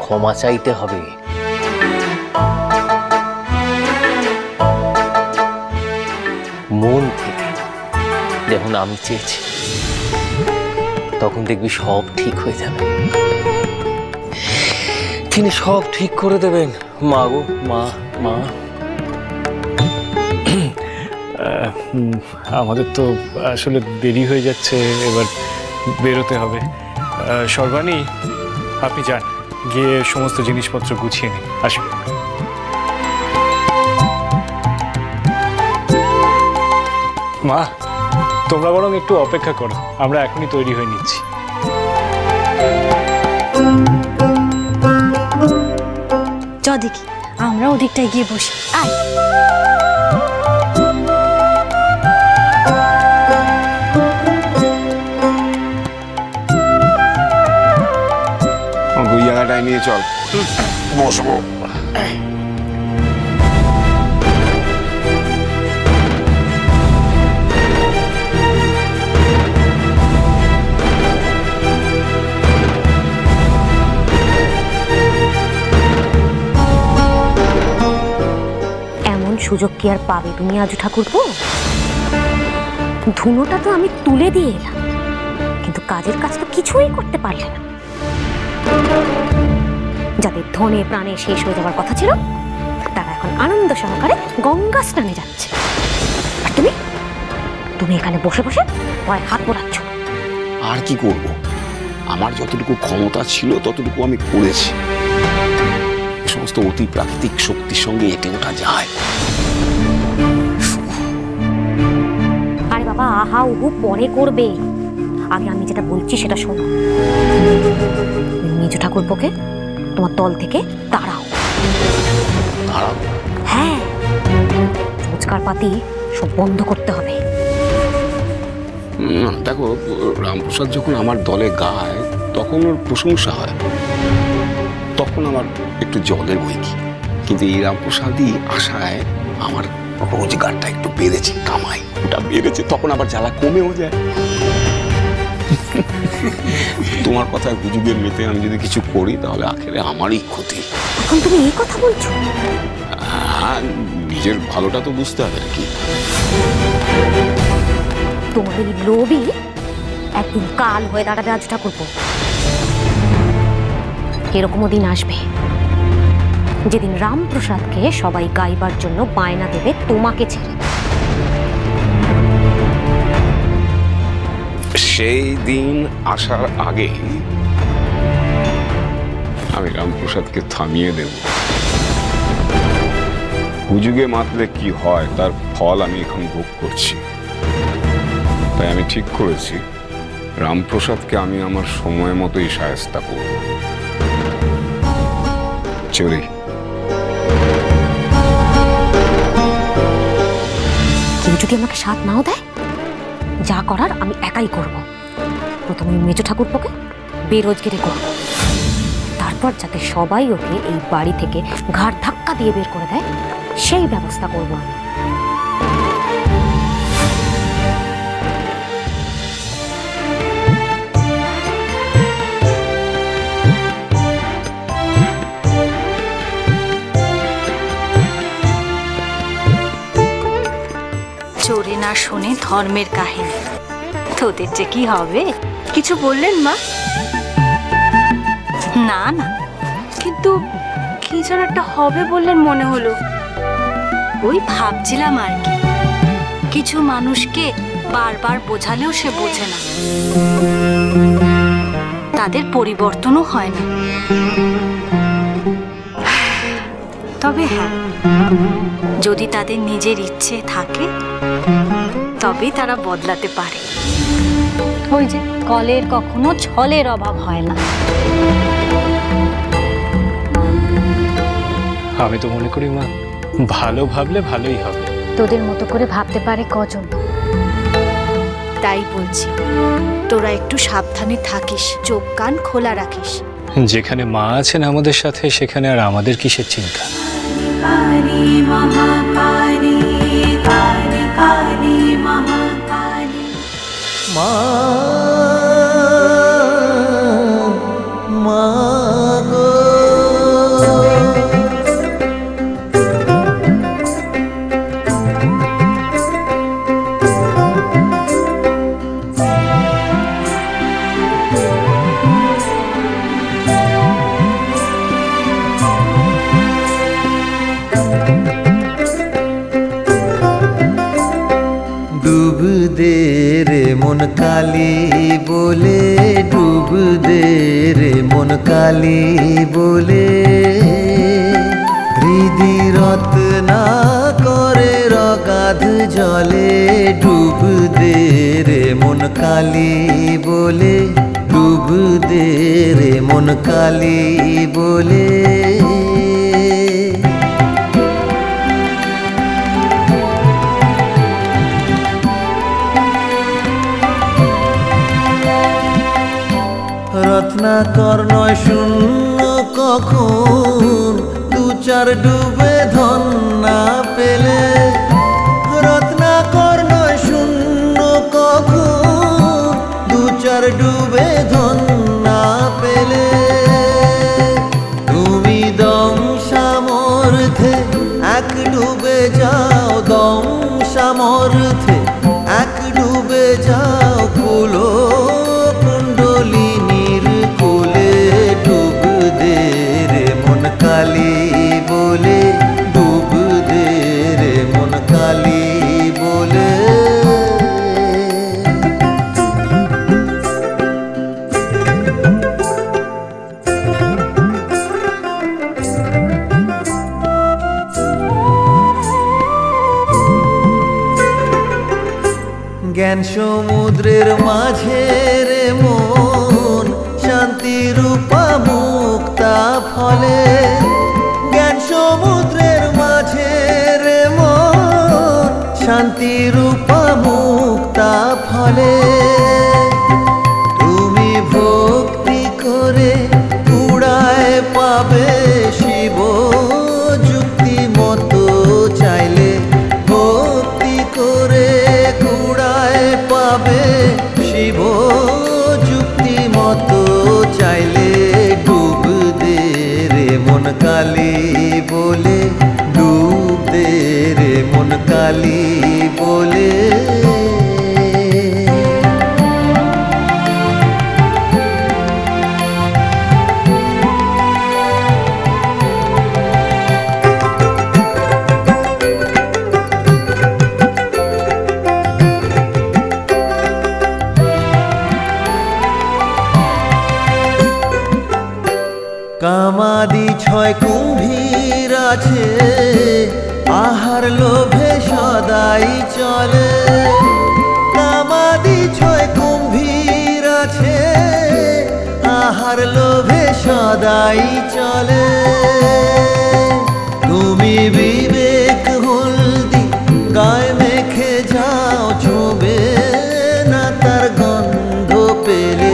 ক্ষমা চাইতে হবে। মন থেকে, যেমন আমি চেয়েছি, তখন দেখবি সব ঠিক হয়ে যাবে। তিনি সব ঠিক করে দেবেন। মা গো, মা মা। আমাদের তো আসলে দেরি হয়ে যাচ্ছে, এবার বেরোতে হবে। সর্বাণী, আপনি যান, গিয়ে সমস্ত জিনিসপত্র গুছিয়ে নিন। আসুন। মা, তোমরা বরং একটু অপেক্ষা করো, আমরা এখনই তৈরি হয়ে নিচ্ছি। চ দেখি, আমরা ওদিকটায় গিয়ে বসি। আয়। ওই জায়গাটায় নিয়ে চল, বসবো। সুযোগ কি আর পাবে তুমি আজু ঠাকুরপো? ধুনোটা তো আমি তুলে দিয়ে এলাম, কিন্তু কাজের কাজ তো কিছুই করতে পারলে না। যাদের ধনে প্রাণে শেষ হয়ে যাওয়ার কথা ছিল, তারা এখন আনন্দ সহকারে গঙ্গা স্নানে যাচ্ছে। আর তুমি তুমি এখানে বসে বসে পায়ে হাত পোড়াচ্ছ। আর কি করব? আমার যতটুকু ক্ষমতা ছিল ততটুকু আমি করেছি। সমস্ত অতি প্রাকৃতিক শক্তির সঙ্গে এটে ওঠা যায়। আরে বাবা, আহা উহু পরে করবে, আগে আমি যেটা বলছি সেটা শোনো। মেজো ঠাকুরপোকে তোমার দল থেকে তাড়াও। তাড়াও? হ্যাঁ, রোজকার পাতি সব বন্ধ করতে হবে। দেখো, রামপ্রসাদ যখন আমার দলে গায় তখন ওর প্রশংসা হয়, তখন আমার একটু জলের বই কি। কিন্তু এই রামপ্রসাদই আশায় আমার রোজগারটা একটু বেড়েছে, কামাই ওটা বেড়েছে, তখন আবার জ্বালা কমেও যায়। তোমার কথায় হুজুগের মেতে আমি যদি কিছু করি তাহলে আখেরে আমারই ক্ষতি। এখন তুমি এই কথা বলছো? হ্যাঁ, নিজের ভালোটা তো বুঝতে হবে নাকি। তোমার এই লোভই একদিন কাল হয়ে দাঁড়াবে আজ ঠাকুরপো। এরকমও দিন আসবে যেদিন রামপ্রসাদকে সবাই গাইবার জন্য বায়না দেবে তোমাকে ছেড়ে। সেই দিন আসার আগে আমি রামপ্রসাদকে থামিয়ে দেব। হুজুগে মাতলে কি হয় তার ফল আমি এখন ভোগ করছি। তাই আমি ঠিক করেছি রামপ্রসাদকে আমি আমার সময় মতোই শায়েস্তা করব। চলি। কেউ যদি আমাকে সাথ নাও দেয়, যা করার আমি একাই করব। প্রথমে মেজো ঠাকুরপোকে বেরোজগারি করব, তারপর যাতে সবাই ওকে এই বাড়ি থেকে ঘাড় ধাক্কা দিয়ে বের করে দেয় সেই ব্যবস্থা করব আমি। চোরে না শোনে ধর্মের কাহিনী, তোদের যে কি হবে। কিছু বললেন মা? না না, কিন্তু কি যেন একটা হবে বললেন মনে হলো। ওই ভাবছিলাম আর কি, কিছু মানুষকে বারবার বোঝালেও সে বোঝে না, তাদের পরিবর্তনও হয় না। তবে হ্যাঁ, যদি তাদের নিজের ইচ্ছে থাকে তবেই তারা বদলাতে পারে। ওই যে কলের কখনো ছলের অভাব হয় না। আমি তো মনে করি মা, ভালো ভাবলে ভালোই হবে। তোদের মতো করে ভাবতে পারে কজন? তাই বলছি, তোরা একটু সাবধানে থাকিস, চোখ কান খোলা রাখিস। যেখানে মা আছেন আমাদের সাথে, সেখানে আর আমাদের কিসের চিন্তা। মা মা গো ডুব দে রে মন কালী বলে, ডুব দে রে মন কালী বলে। হৃদি রত্না করে রগাধ জলে, ডুব দে রে মন কালী বলে, ডুব দে রে মন কালী বলে। রত্নাকর নয় শূন্য কখন, দু চার ডুবে ধন না পেলে। রত্নাকর নয় শূন্য কখন, দু চার ডুবে ধন না পেলে। তুমি দম সামর্থে এক ডুবে যাও, দম সামর্থে এক ডুবে যাও। কুলো কালী বলে, ডুব দে রে মন কালী বলে। জ্ঞান সমুদ্রের মাঝে রে মন, শান্তি রূপা মুক্তা ফলে। জ্ঞান সমুদ্রের মাঝে রে মন, শান্তি রূপা মুক্তা ফলে। তুমি ভক্তি করে কুড়ায় পাবে শিব যুক্তি মতো চাইলে। ভক্তি করে কুড়ায় পাবে শিব যুক্তি মতো চাইলে। ডুব দে রে মন কালী বলে, ডুব দে রে মন কালী বলে। কামাদি ছয় কুম্ভীর আছে, আহার লোভে সদাই চলে। কামাদি ছয় কুম্ভীর আছে, আহার লোভে সদাই চলে। তুমি বিবেক হলদি গায়ে মেখে যাও, ছোবে না তার গন্ধ পেলে।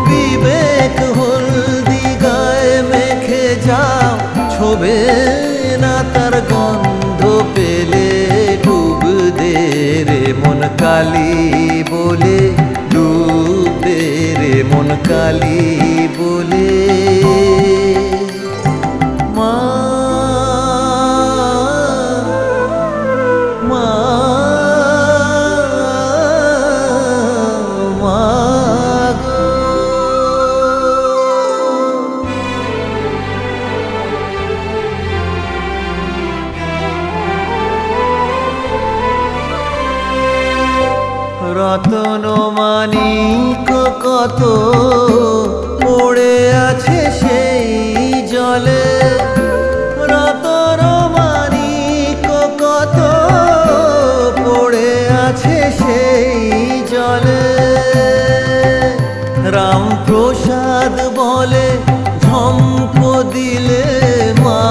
বিবেক হলদি গায়ে মেখে যাও, ছোবে না তার গন্ধ পেলে। ডুব দে রে মন কালী বলে, ডুব দে রে মন কালী বলে। মা মা মা গো। রতন মানিক কত পড়ে আছে সেই জলে। রতন মানিক কত পড়ে আছে সেই জলে। রামপ্রসাদ বলে ঝম্প দিলে মা।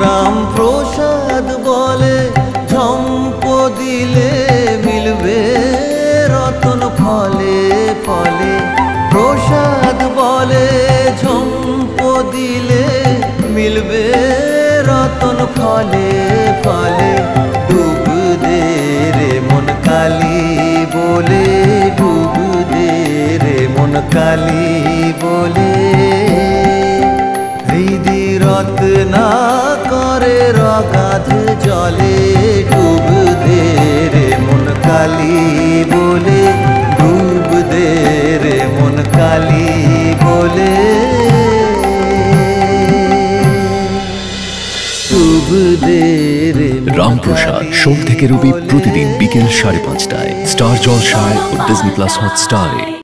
রামপ্রসাদ বলে ঝম্প দিলে মিলবে রতন ফলে ফলে। প্রসাদ বলে ঝম্প দিলে মিলবে রতন ফলে ফলে। ডুব দে রে মন কালী বলে, ডুব দে রে মন কালী বলে। হৃদি রত্না করে রগাধ জলে, ডুব দে রে মন কালী বলে, ডুব দে রে মন কালী বলে। দে রে রামপ্রসাদ সোম থেকে রবি প্রতিদিন বিকেল 5:30টায় স্টার জলসায় ও ডিজনি প্লাস হটস্টারে।